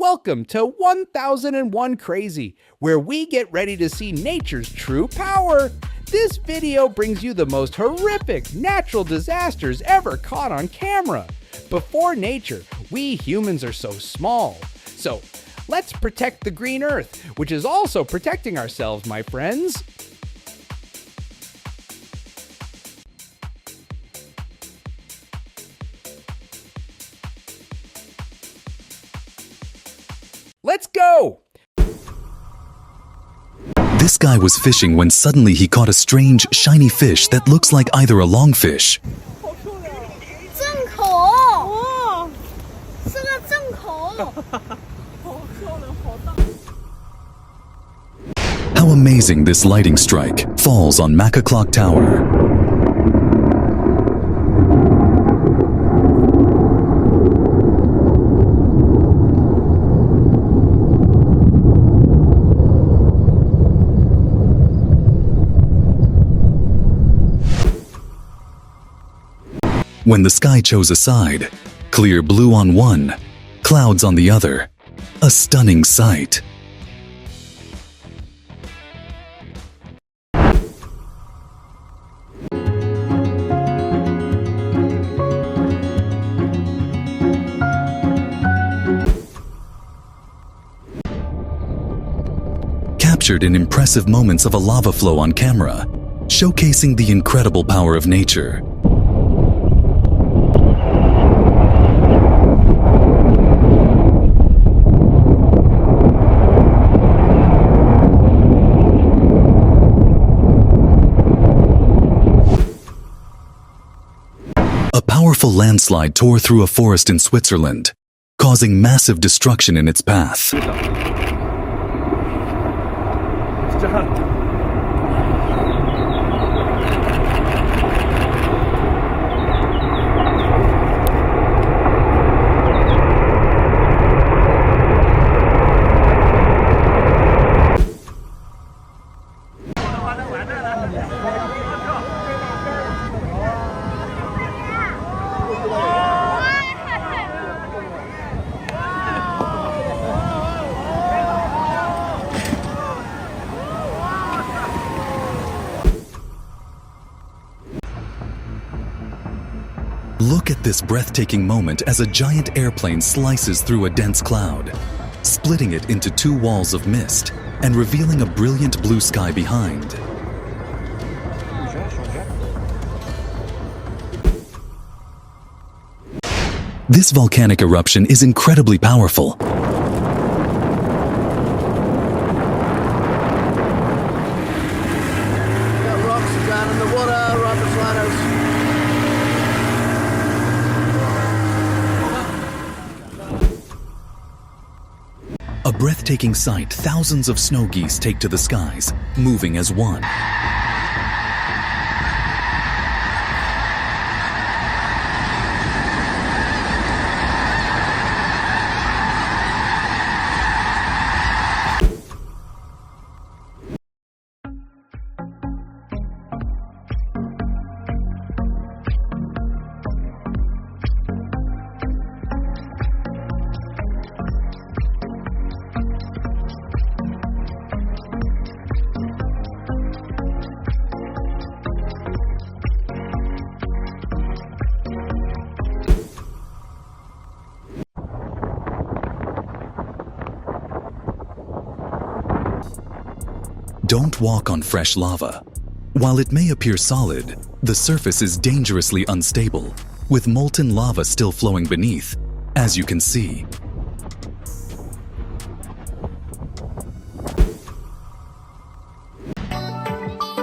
Welcome to 1001 Crazy, where we get ready to see nature's true power. This video brings you the most horrific natural disasters ever caught on camera. Before nature, we humans are so small. So let's protect the green earth, which is also protecting ourselves, my friends. Let's go! This guy was fishing when suddenly he caught a strange, shiny fish that looks like either a longfish. How amazing this lighting strike falls on Maca Clock Tower. When the sky chose a side, clear blue on one, clouds on the other. A stunning sight. Captured in impressive moments of a lava flow on camera, showcasing the incredible power of nature. A powerful landslide tore through a forest in Switzerland, causing massive destruction in its path. Look at this breathtaking moment as a giant airplane slices through a dense cloud, splitting it into two walls of mist and revealing a brilliant blue sky behind. This volcanic eruption is incredibly powerful. A breathtaking sight thousands of snow geese take to the skies, moving as one. Don't walk on fresh lava. While it may appear solid, the surface is dangerously unstable, with molten lava still flowing beneath, as you can see.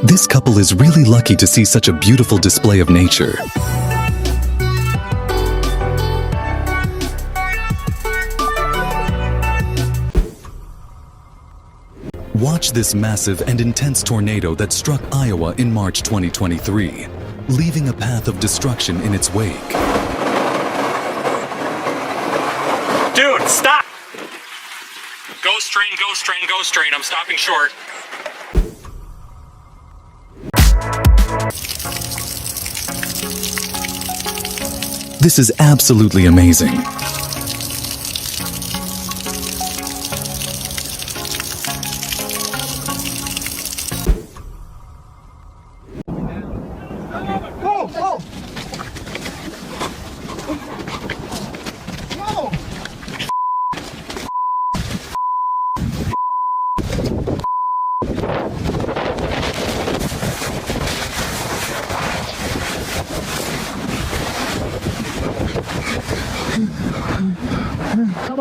This couple is really lucky to see such a beautiful display of nature. Watch this massive and intense tornado that struck Iowa in March 2023, leaving a path of destruction in its wake. Dude, stop! Go strain, go strain, go strain. I'm stopping short. This is absolutely amazing.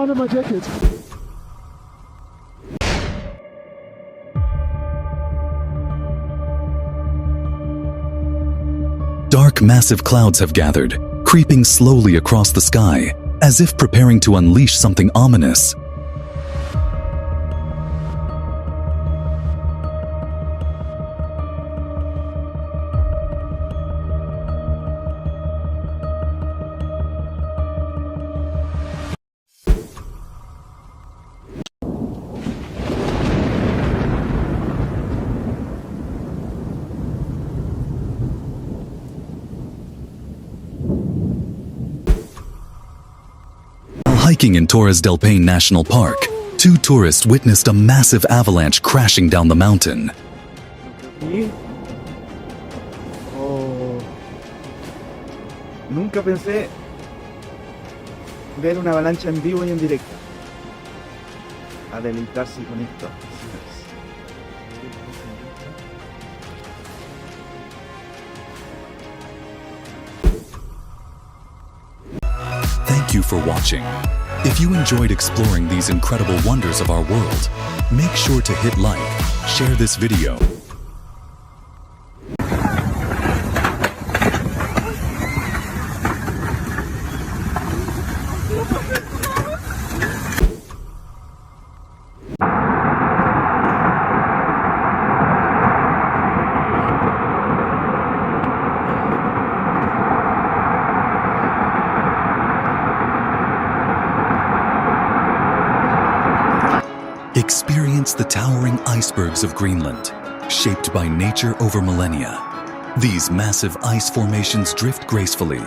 under my jacket. Dark, massive clouds have gathered, creeping slowly across the sky, as if preparing to unleash something ominous. Hiking in Torres del Paine National Park, two tourists witnessed a massive avalanche crashing down the mountain. Y oh, nunca pensé ver una avalancha en vivo y en directo. A deleitarse con esto. Thank you for watching. If you enjoyed exploring these incredible wonders of our world, make sure to hit like, share this video. Experience the towering icebergs of Greenland, shaped by nature over millennia. These massive ice formations drift gracefully.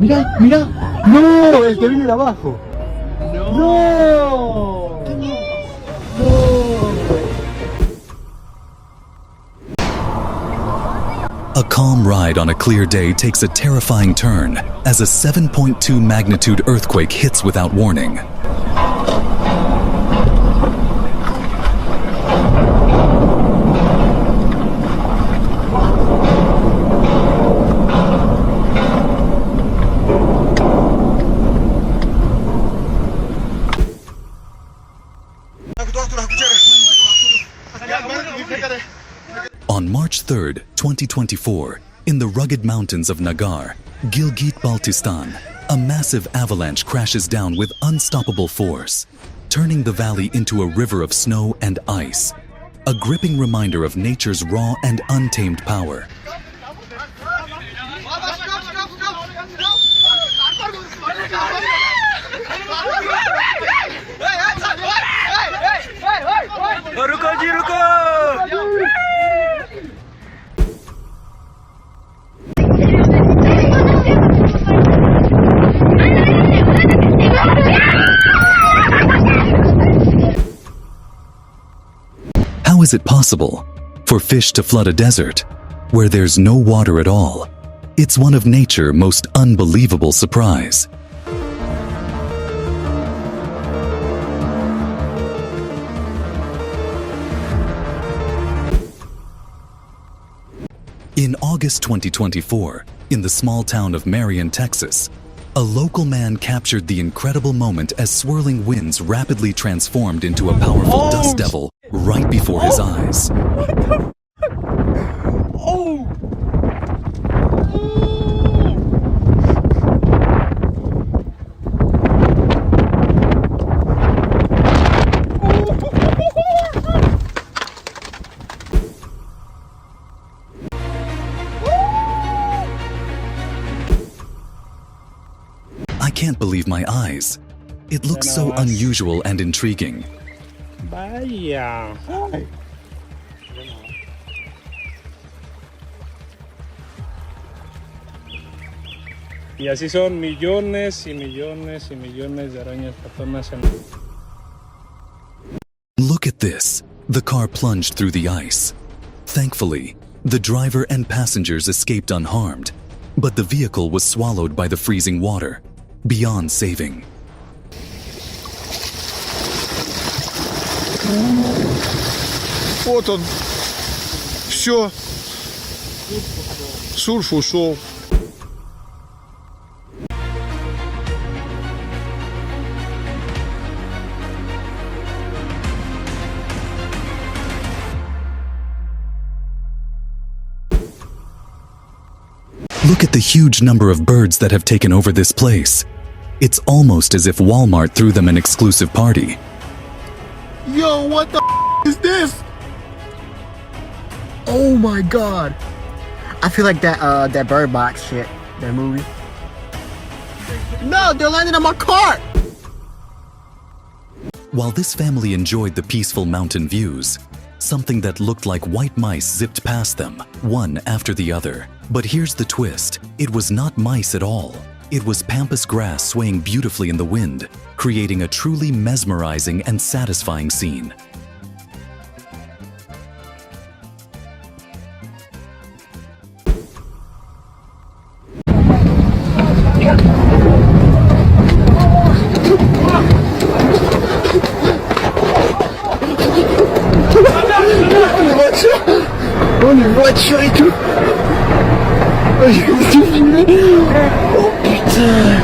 Mira, mira. No, el que viene de abajo. No. A calm ride on a clear day takes a terrifying turn as a 7.2 magnitude earthquake hits without warning. On March 3rd, 2024, in the rugged mountains of Nagar, Gilgit-Baltistan, a massive avalanche crashes down with unstoppable force, turning the valley into a river of snow and ice, a gripping reminder of nature's raw and untamed power. How is it possible for fish to flood a desert where there's no water at all? It's one of nature's most unbelievable surprise. In August 2024, in the small town of Marion, Texas, a local man captured the incredible moment as swirling winds rapidly transformed into a powerful dust devil right before his eyes. I can't believe my eyes. It looks so unusual and intriguing. Vaya. Y así son millones y millones y millones de arañas patonas en... Look at this. The car plunged through the ice. Thankfully, the driver and passengers escaped unharmed, but the vehicle was swallowed by the freezing water, beyond saving. Вот он. Все. Сурф ушел. Look at the huge number of birds that have taken over this place. It's almost as if Walmart threw them an exclusive party. Yo, what the is this? Oh my god. I feel like that Bird Box shit, that movie. No, they're landing on my cart. While this family enjoyed the peaceful mountain views, something that looked like white mice zipped past them, one after the other. But here's the twist. It was not mice at all. It was pampas grass swaying beautifully in the wind, creating a truly mesmerizing and satisfying scene. Oh putain.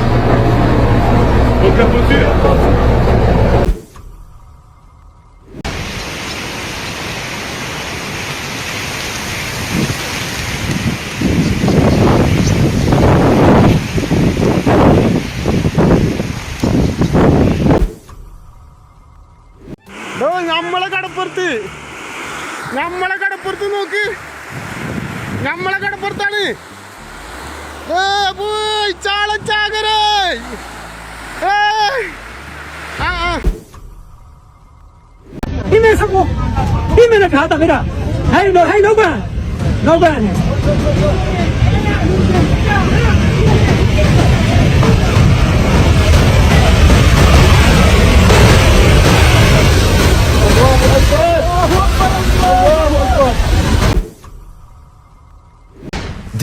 നമ്മളെ കടപ്പുറത്ത് നോക്ക്, നമ്മളെ കടപ്പുറത്താണ്.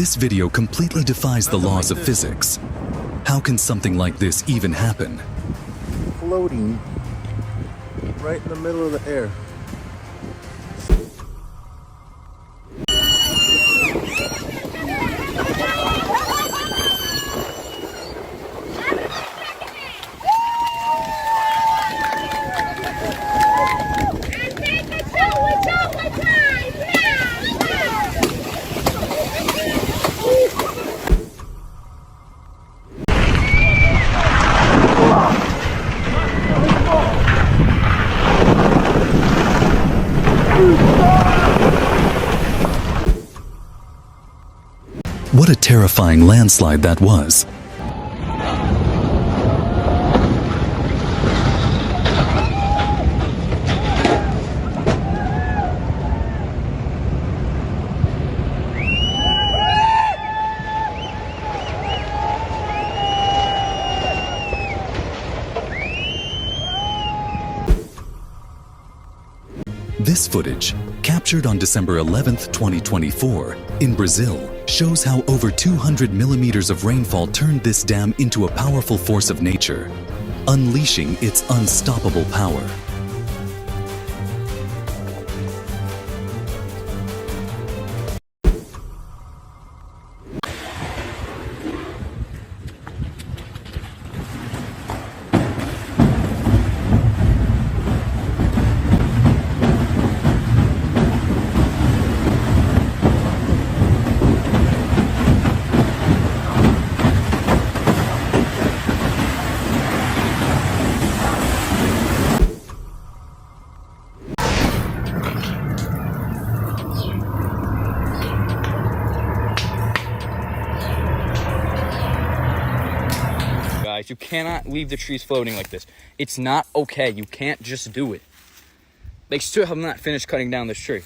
This video completely defies the laws of physics. How can something like this even happen? Floating right in the middle of the air. What a terrifying landslide that was. This footage, captured on December 11th, 2024, in Brazil, shows how over 200 millimeters of rainfall turned this dam into a powerful force of nature, unleashing its unstoppable power. You cannot leave the trees floating like this. It's not okay. You can't just do it. They still have not finished cutting down this tree.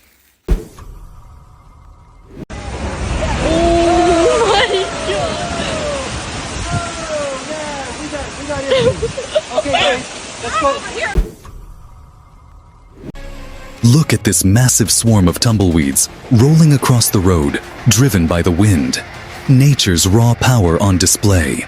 Look at this massive swarm of tumbleweeds rolling across the road, driven by the wind. Nature's raw power on display.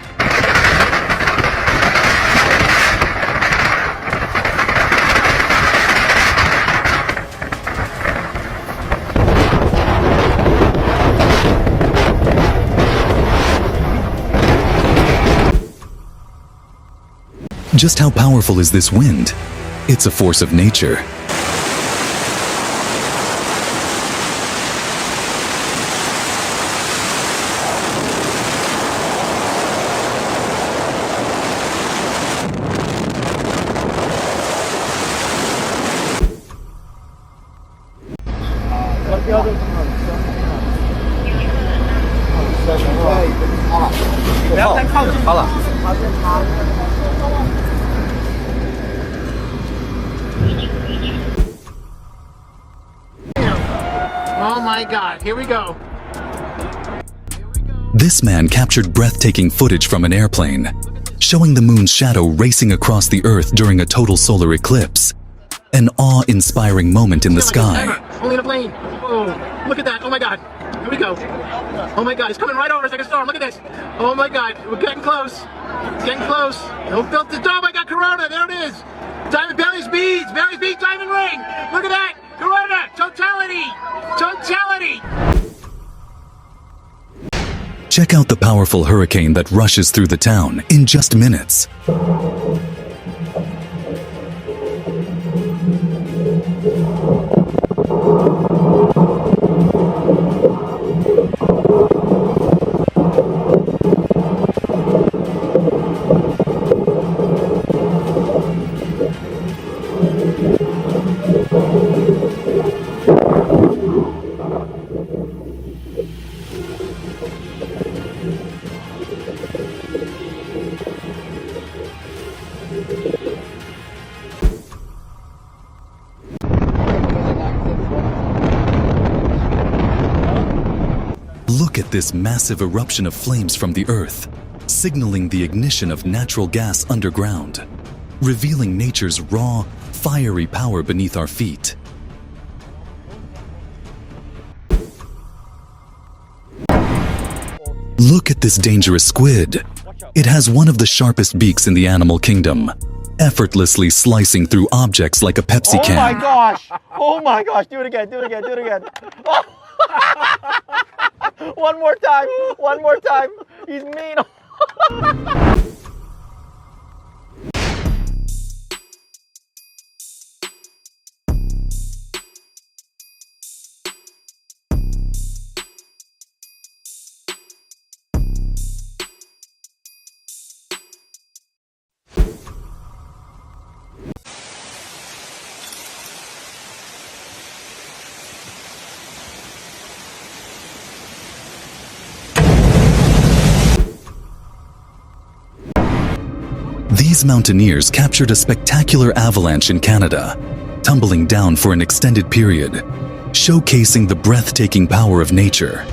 just how powerful is this wind? It's a force of nature. Oh my God, here we go. This man captured breathtaking footage from an airplane, showing the moon's shadow racing across the Earth during a total solar eclipse. An awe-inspiring moment in the sky. Only in a plane. Oh, look at that. Oh my God. Here we go. Oh my God, it's coming right over us like a storm. Look at this. Oh my God, we're getting close. It's getting close. Don't build the dome. I got Corona. There it is. Diamond Belly's beads. Belly's beads, diamond ring. Look at that. Corona. Totality. Totality. Check out the powerful hurricane that rushes through the town in just minutes. Look at this massive eruption of flames from the Earth, signaling the ignition of natural gas underground, revealing nature's raw, fiery power beneath our feet. Look at this dangerous squid. It has one of the sharpest beaks in the animal kingdom, effortlessly slicing through objects like a Pepsi can. Oh my gosh! Oh my gosh! Do it again! Do it again! Do it again! Oh. One more time! One more time! He's mean! These mountaineers captured a spectacular avalanche in Canada, tumbling down for an extended period, showcasing the breathtaking power of nature.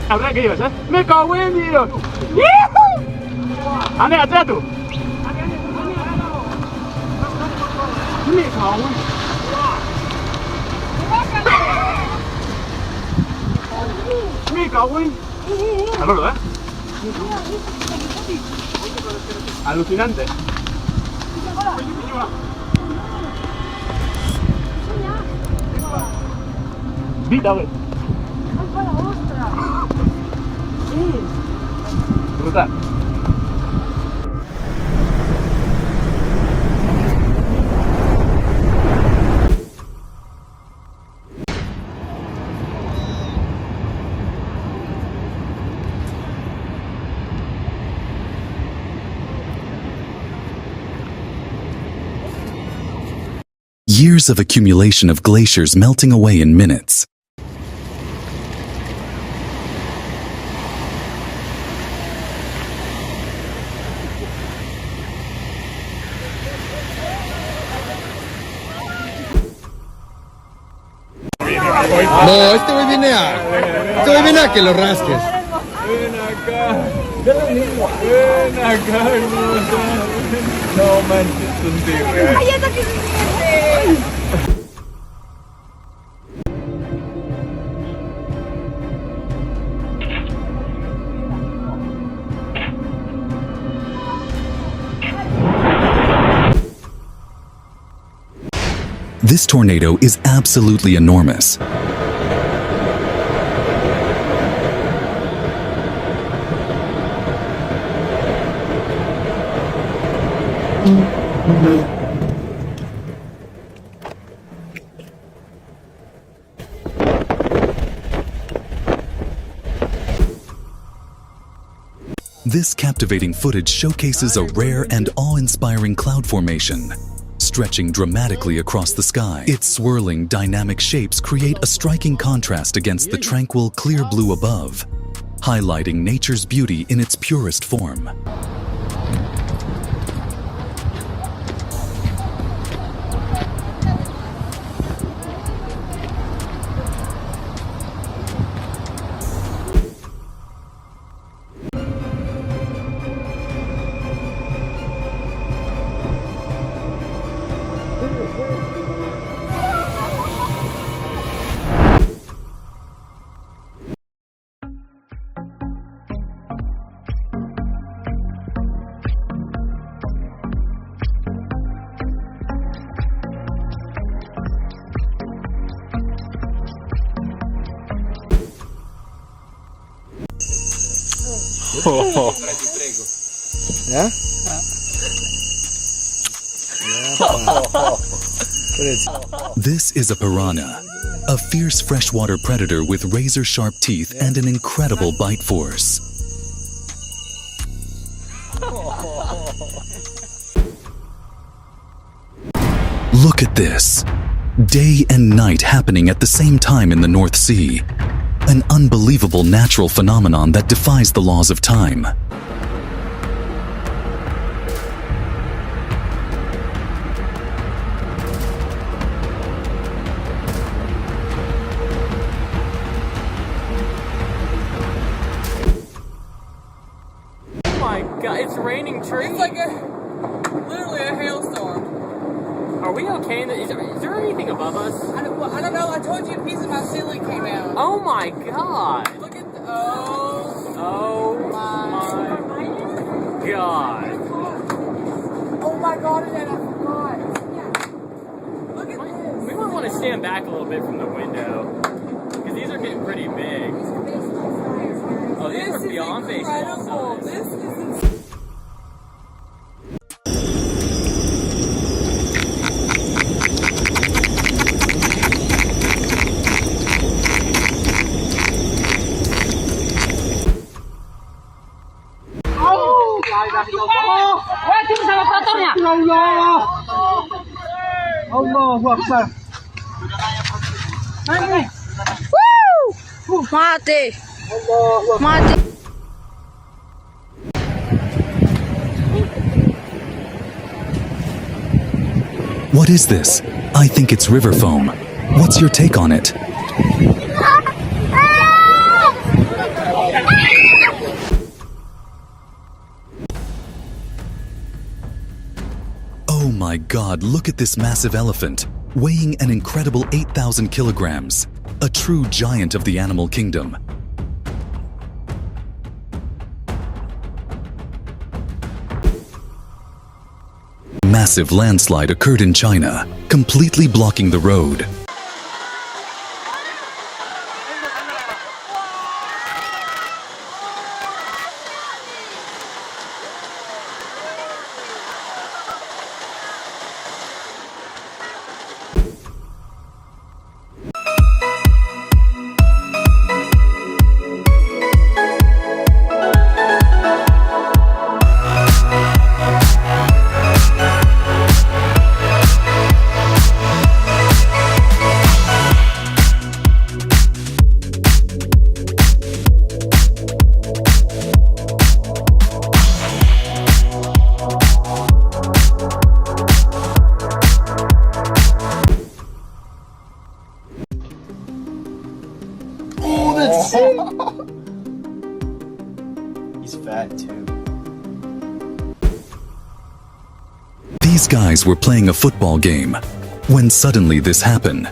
Alucinante. Vita, güey. Brutal. Years of accumulation of glaciers melting away in minutes. No, este güey viene a que lo rasques. Ven acá. Ven acá, hermosa. No manches, un tigre. ¡Ay, anda que se siente! This tornado is absolutely enormous. This captivating footage showcases a rare and awe-inspiring cloud formation, stretching dramatically across the sky. Its swirling, dynamic shapes create a striking contrast against the tranquil, clear blue above, highlighting nature's beauty in its purest form. Yeah? This is a piranha, a fierce freshwater predator with razor-sharp teeth and an incredible bite force. Look at this. Day and night happening at the same time in the North Sea. An unbelievable natural phenomenon that defies the laws of time. Oh my god, it's raining trees. It's like literally a hailstorm. Are we okay? Is there anything above us? I don't know. I told you a piece of my ceiling came out. Oh my god. Look at the. Oh my god. Oh my god, and I forgot. Look at this. We might want to stand back a little bit from the window. Because these are getting pretty big. Oh, these are beyond baseball size. This is Allahu Akbar. Woo! Mati. Mati. What is this? I think it's river foam. What's your take on it? Oh my god, look at this massive elephant, weighing an incredible 8,000 kilograms. A true giant of the animal kingdom. Massive landslide occurred in China, completely blocking the road. He's fat too. These guys were playing a football game when suddenly this happened.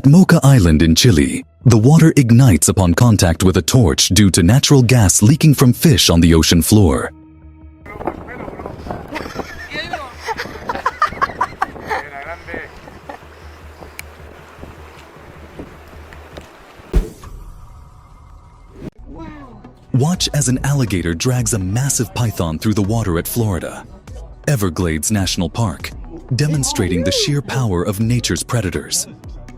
At Mocha Island in Chile, the water ignites upon contact with a torch due to natural gas leaking from fish on the ocean floor. Watch as an alligator drags a massive python through the water at Florida, Everglades National Park, demonstrating the sheer power of nature's predators.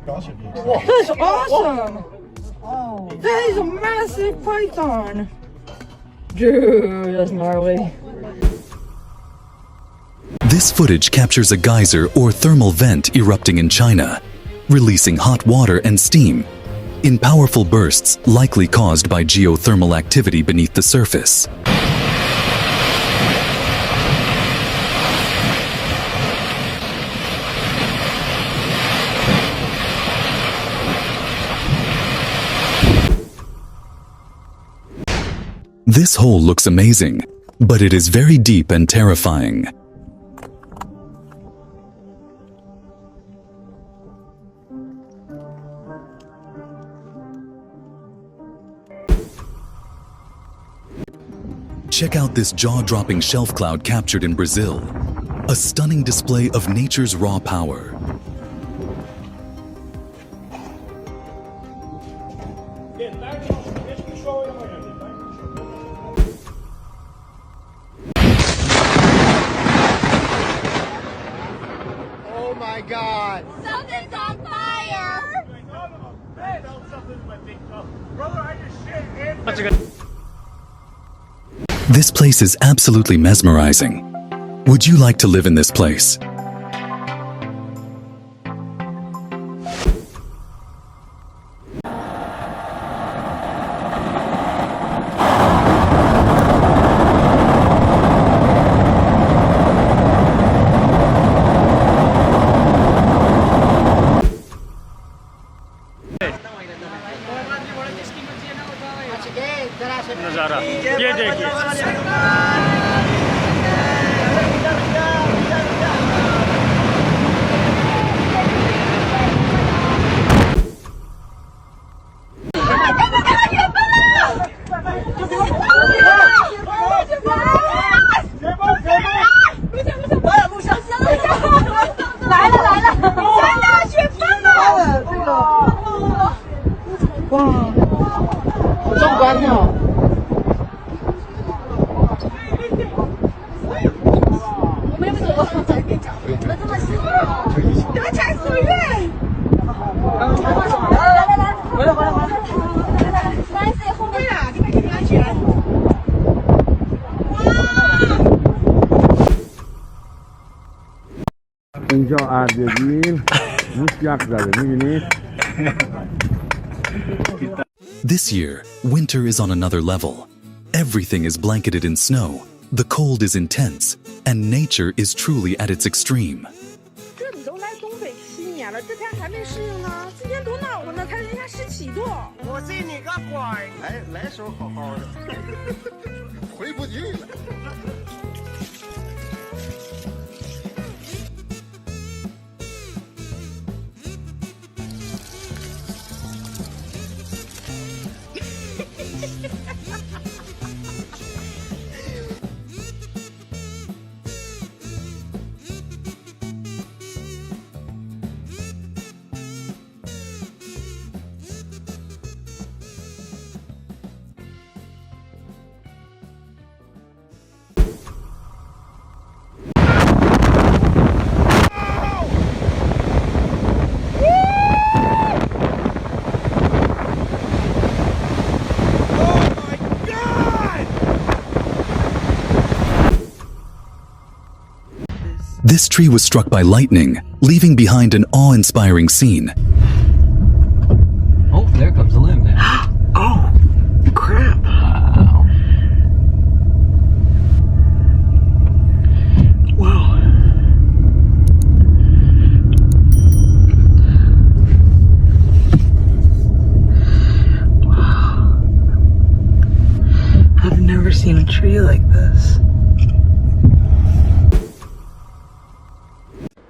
That's awesome! That is a massive python! Dude, that's gnarly. This footage captures a geyser or thermal vent erupting in China, releasing hot water and steam in powerful bursts likely caused by geothermal activity beneath the surface. This hole looks amazing, but it is very deep and terrifying. Check out this jaw-dropping shelf cloud captured in Brazil. A stunning display of nature's raw power. Oh my God! Something's on fire! Hey, no, something's my big toe. Brother, I just shit in. This place is absolutely mesmerizing. Would you like to live in this place? नज़ारा ये देखिए اینجا اردبیل موش یخ زده میبینید. This year, winter is on another level. Everything is blanketed in snow, the cold is intense, and nature is truly at its extreme. 这你都来东北7年了，这天还没适应呢？今天多暖和呢，才人家17度。我信你个鬼！哎，来手好好的，回不去了。This tree was struck by lightning, leaving behind an awe-inspiring scene. Oh, there comes a limb now. Oh, crap. Wow. Whoa. Wow. I've never seen a tree like this.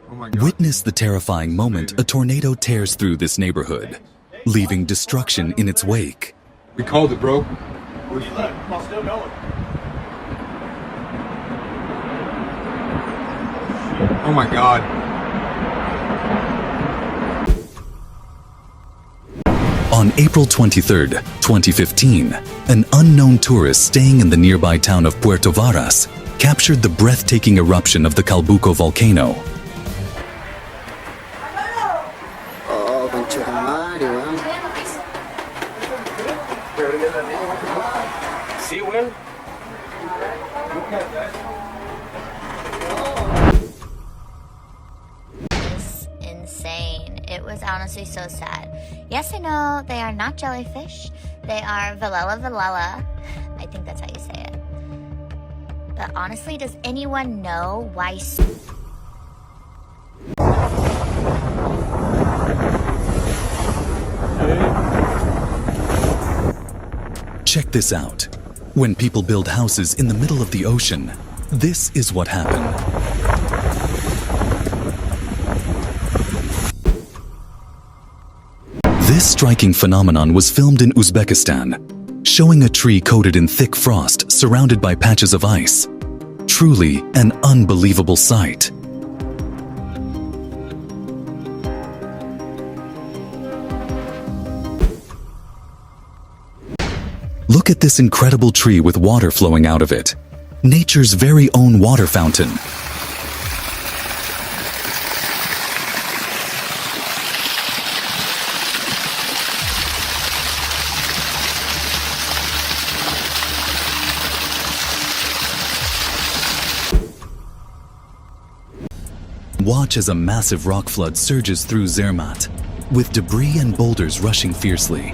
Oh my Witness the terrifying moment a tornado tears through this neighborhood, leaving destruction in its wake. We called it, bro. Still going. Oh my god. On April 23, 2015, an unknown tourist staying in the nearby town of Puerto Varas captured the breathtaking eruption of the Calbuco volcano. Oh, concha de madre, weón. Sí, weón. It's insane. It was honestly so sad. Yes, I know they are not jellyfish. They are Velella. I think that's how you say it. But honestly, does anyone know why? Check this out. When people build houses in the middle of the ocean, this is what happened. This striking phenomenon was filmed in Uzbekistan, showing a tree coated in thick frost surrounded by patches of ice. Truly an unbelievable sight. Look at this incredible tree with water flowing out of it. Nature's very own water fountain. Watch as a massive rock flood surges through Zermatt, with debris and boulders rushing fiercely.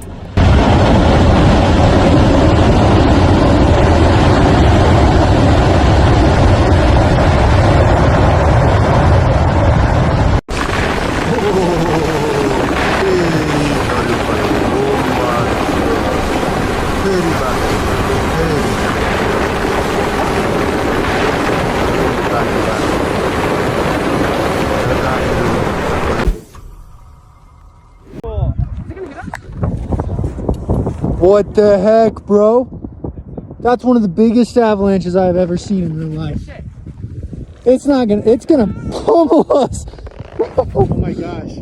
What the heck, bro? That's one of the biggest avalanches I've ever seen in real life. It's gonna pummel us. Oh my gosh.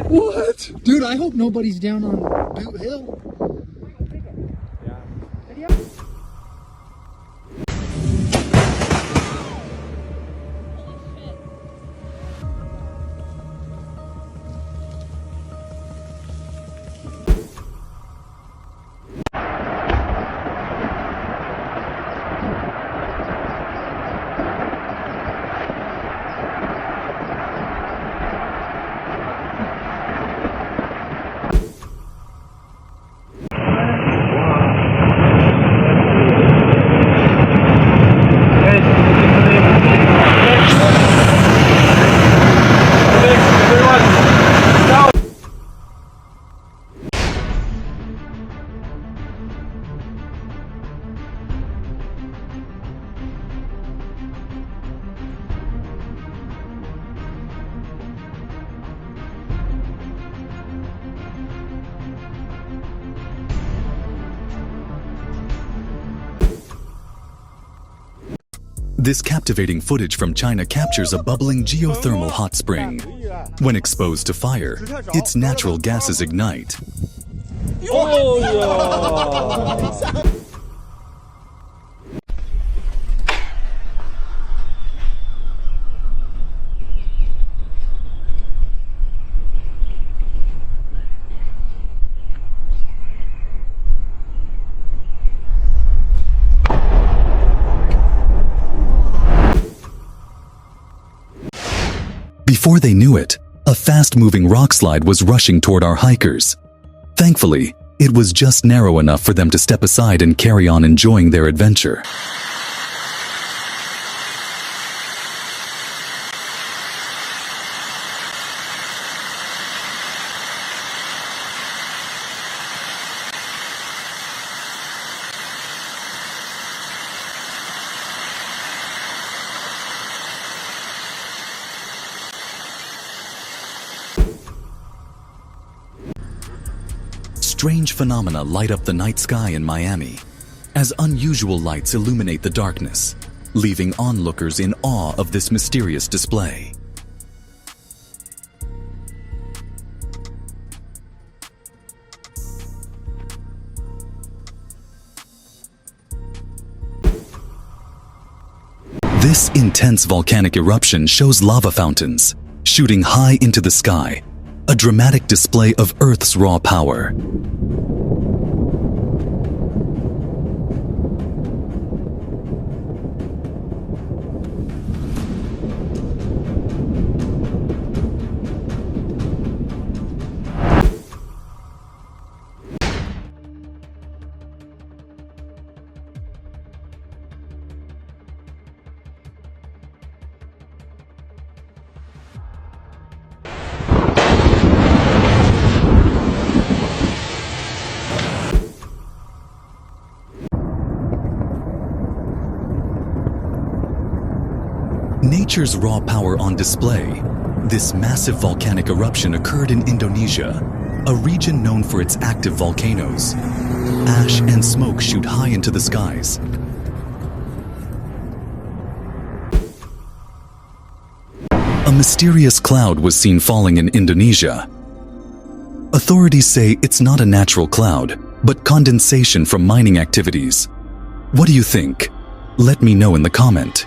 What? Dude, I hope nobody's down on Boot Hill. This captivating footage from China captures a bubbling geothermal hot spring. When exposed to fire, its natural gases ignite. Before they knew it, a fast-moving rock slide was rushing toward our hikers. Thankfully, it was just narrow enough for them to step aside and carry on enjoying their adventure. strange phenomena light up the night sky in Miami, as unusual lights illuminate the darkness, leaving onlookers in awe of this mysterious display. This intense volcanic eruption shows lava fountains shooting high into the sky, a dramatic display of Earth's raw power. Nature's raw power on display, this massive volcanic eruption occurred in Indonesia, a region known for its active volcanoes. Ash and smoke shoot high into the skies. A mysterious cloud was seen falling in Indonesia. Authorities say it's not a natural cloud, but condensation from mining activities. What do you think? Let me know in the comment.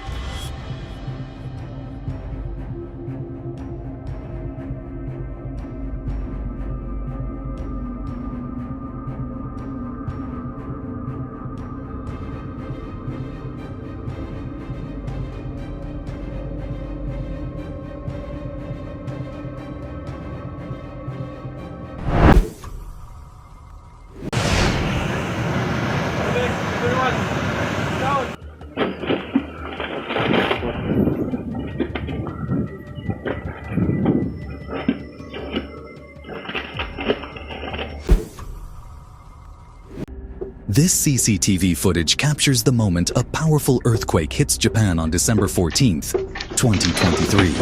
This CCTV footage captures the moment a powerful earthquake hits Japan on December 14th, 2023.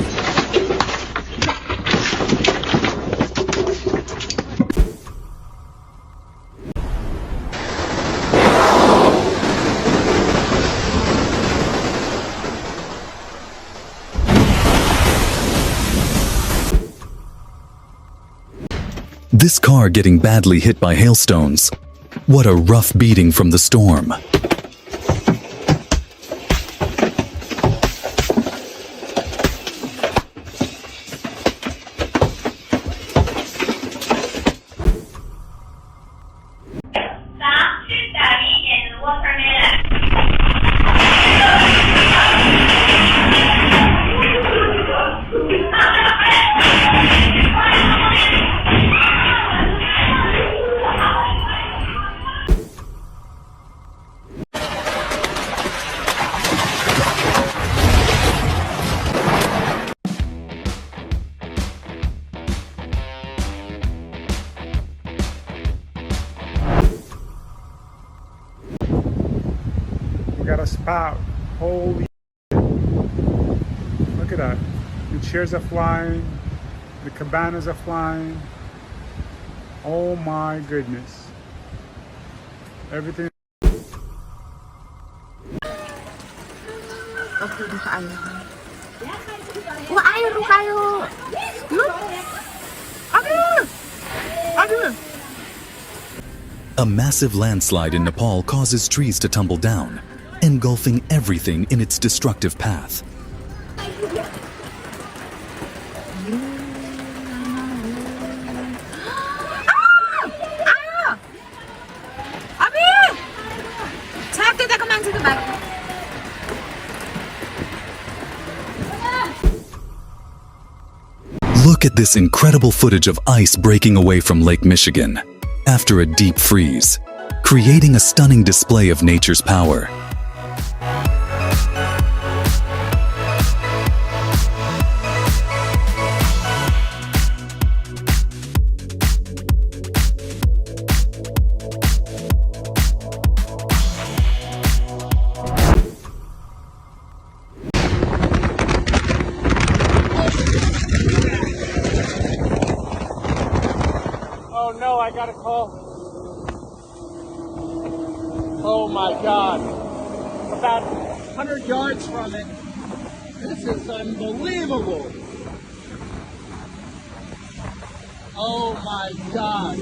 This car getting badly hit by hailstones. What a rough beating from the storm. We got a spout. Holy shit. Look at that. The chairs are flying. The cabanas are flying. Oh my goodness. Everything. A massive landslide in Nepal causes trees to tumble down, engulfing everything in its destructive path. Look at this incredible footage of ice breaking away from Lake Michigan after a deep freeze, creating a stunning display of nature's power. Oh no, I got a call. Oh my God. About 100 yards from it. This is unbelievable. Oh my God.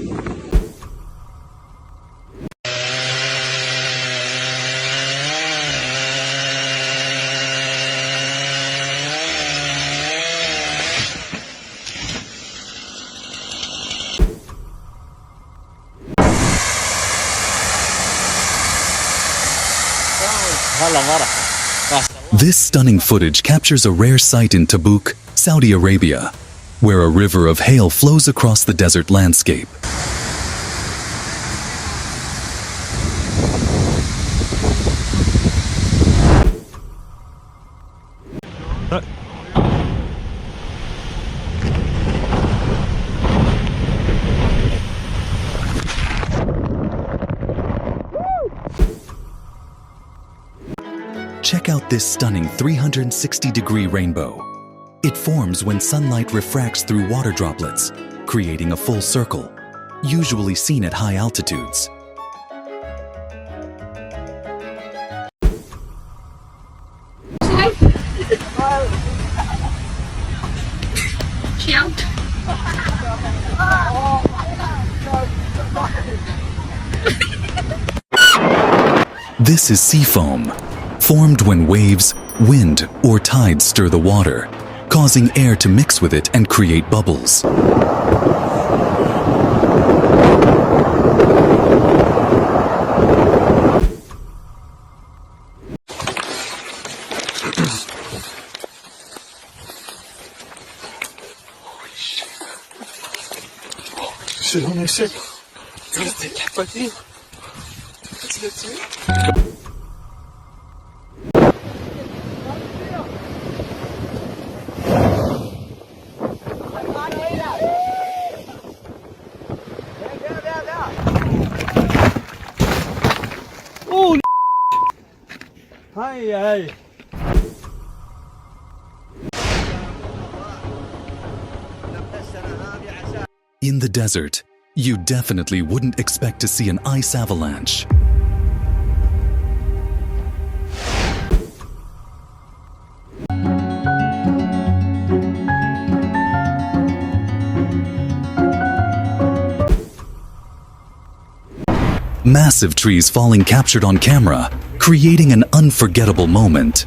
This stunning footage captures a rare sight in Tabuk, Saudi Arabia, where a river of hail flows across the desert landscape. Check out this stunning 360-degree rainbow. It forms when sunlight refracts through water droplets, creating a full circle, usually seen at high altitudes. This is sea foam, formed when waves, wind, or tides stir the water, causing air to mix with it and create bubbles. C'est on essaie. Restez capoté. Qu'est-ce que tu Holy Aïe aïe. In the desert, you definitely wouldn't expect to see an ice avalanche. Massive trees falling captured on camera, creating an unforgettable moment.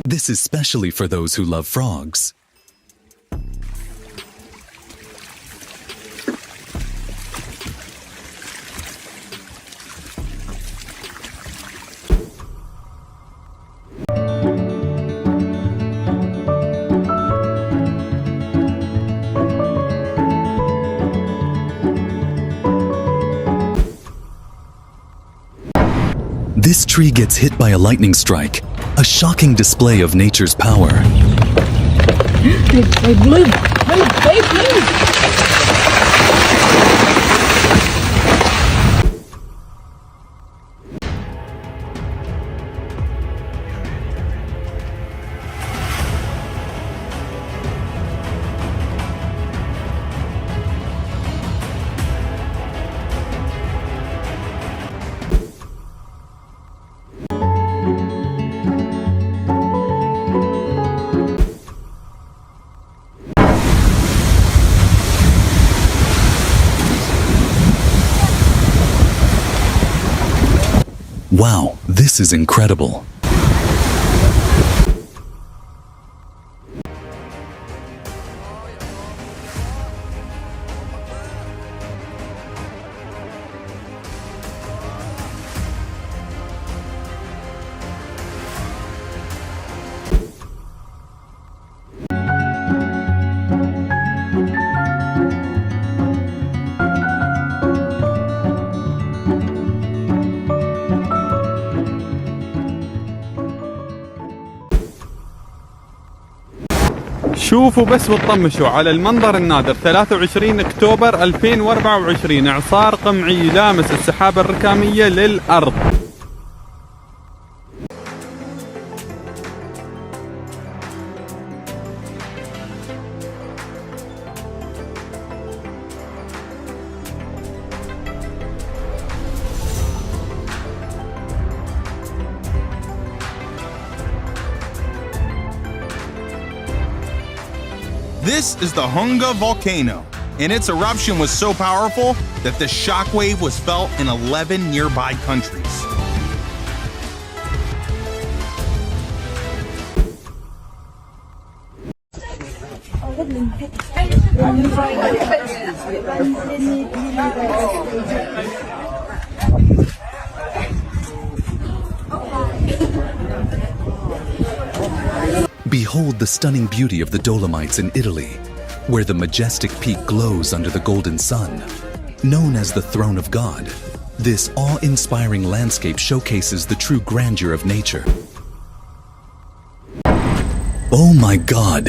This is especially for those who love frogs. This tree gets hit by a lightning strike, a shocking display of nature's power. They blew. They blew. Wow, this is incredible. شوفوا بس وتطمشوا على المنظر النادر. 23 أكتوبر 2024 إعصار قمعي لامس السحابة الركامية للأرض. This is the Hunga volcano, and its eruption was so powerful that the shockwave was felt in 11 nearby countries. Behold the stunning beauty of the Dolomites in Italy, where the majestic peak glows under the golden sun. Known as the Throne of God, this awe-inspiring landscape showcases the true grandeur of nature. Oh my God!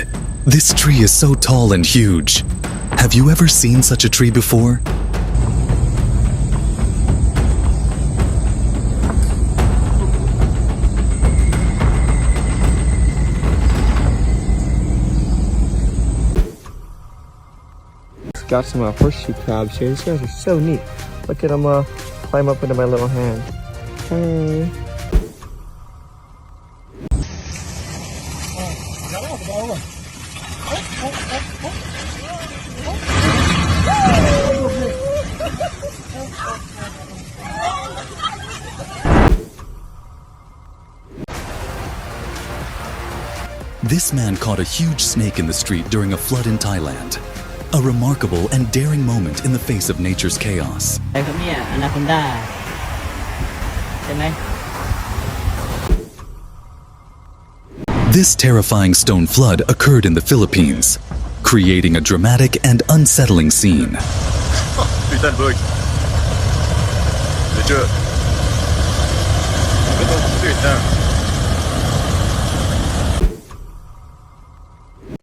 This tree is so tall and huge. Have you ever seen such a tree before? Got some horseshoe crabs here. These guys are so neat. Look at them climb up into my little hand. Hey. This man caught a huge snake in the street during a flood in Thailand. A remarkable and daring moment in the face of nature's chaos. This terrifying stone flood occurred in the Philippines, creating a dramatic and unsettling scene.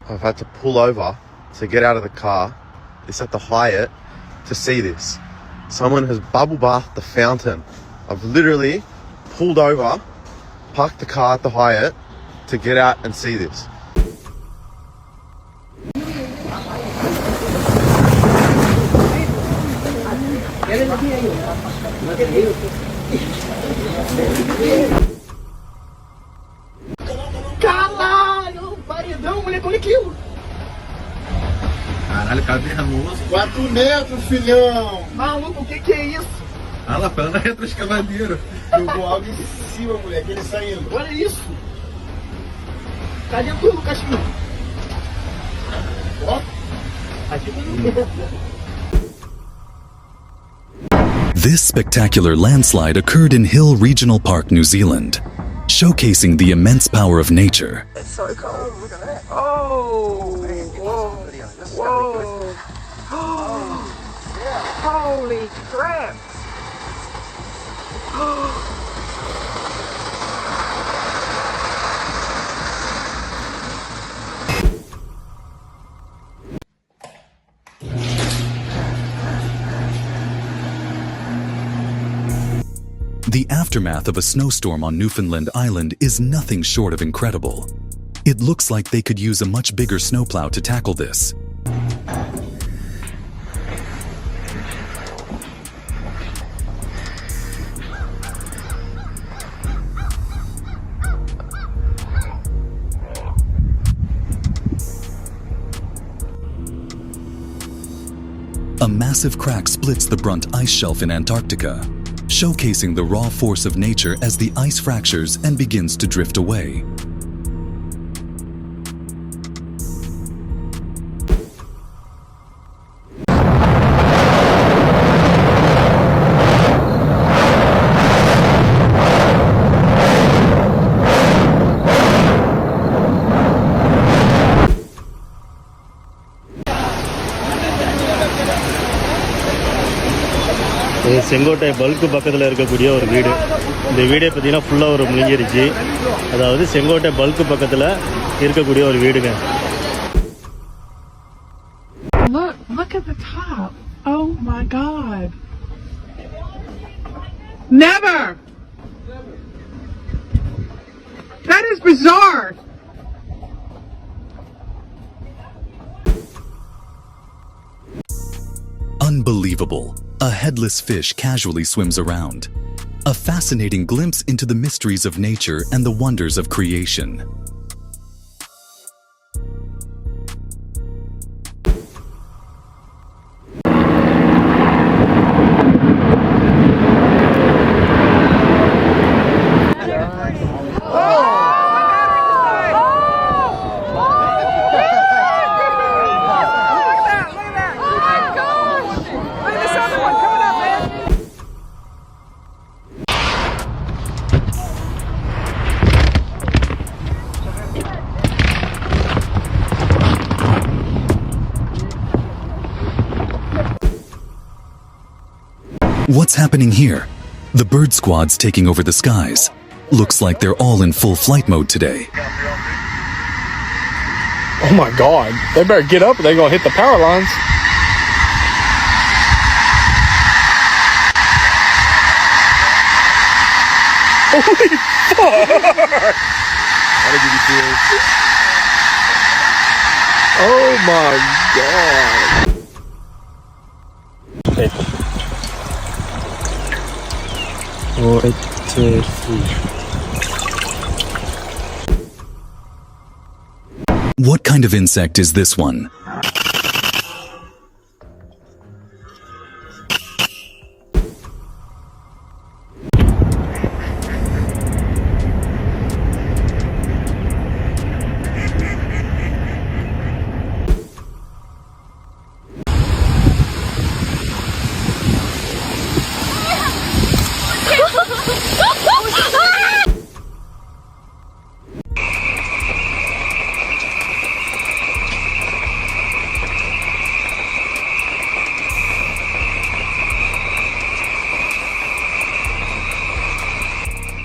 I've had to pull over to get out of the car. It's at the Hyatt to see this. Someone has bubble bathed the fountain. I've literally pulled over, parked the car at the Hyatt to get out and see this. Caralho, paredão, moleque, olha aquilo. Caralho, cadê a moça? 4 metros, filhão. Maluco, o que é isso? Ah lá, pela retroescavadeira. Jogou algo em cima, moleque, ele saindo. Olha isso. Cadê tu, Casquinho? Ó. Aqui tem This spectacular landslide occurred in Hill Regional Park, New Zealand, showcasing the immense power of nature. It's so cold. Look at that. Oh. Whoa. Whoa. Holy crap. The aftermath of a snowstorm on Newfoundland Island is nothing short of incredible. It looks like they could use a much bigger snowplow to tackle this. A massive crack splits the Brunt ice shelf in Antarctica, showcasing the raw force of nature as the ice fractures and begins to drift away. Sengottai bulk பக்கத்தில் இருக்கக்கூடிய ஒரு வீடு. இந்த வீடே பார்த்தீங்கன்னா ஃபுல்லாக ஒரு முழுங்கிருச்சு. அதாவது செங்கோட்டை பல்க்கு பக்கத்தில் இருக்கக்கூடிய ஒரு வீடுங்க. at the top. Oh my God. Never. That is bizarre. Unbelievable. A headless fish casually swims around. A fascinating glimpse into the mysteries of nature and the wonders of creation. What's happening here? The bird squad's taking over the skies. Looks like they're all in full flight mode today. Oh my God, they better get up or they're gonna hit the power lines. Holy fuck! That'll give you chills. Oh my God. What kind of insect is this one?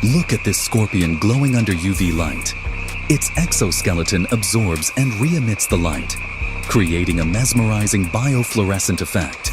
Look at this scorpion glowing under UV light. Its exoskeleton absorbs and re-emits the light, creating a mesmerizing biofluorescent effect.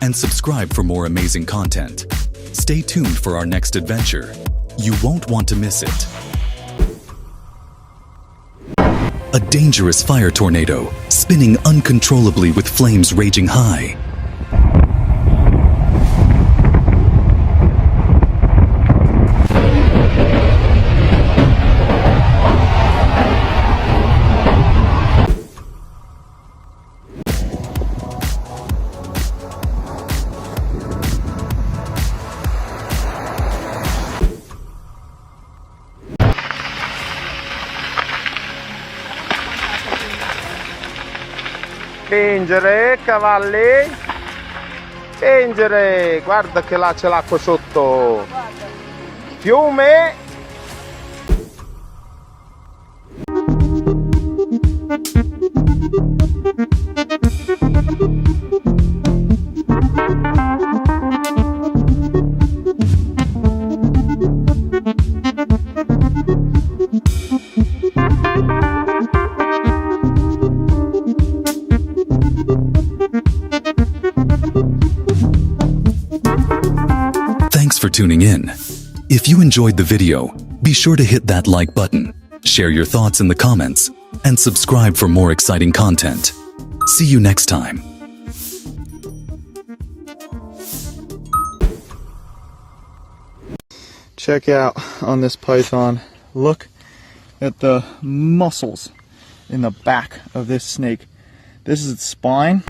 And subscribe for more amazing content. Stay tuned for our next adventure. You won't want to miss it. A dangerous fire tornado, spinning uncontrollably with flames raging high. Spingere, cavalli. Spingere. Guarda che là c'è l'acqua sotto. Fiume. Thanks for tuning in. If you enjoyed the video, be sure to hit that like button, share your thoughts in the comments, and subscribe for more exciting content. See you next time. Check out on this python. Look at the muscles in the back of this snake. This is its spine.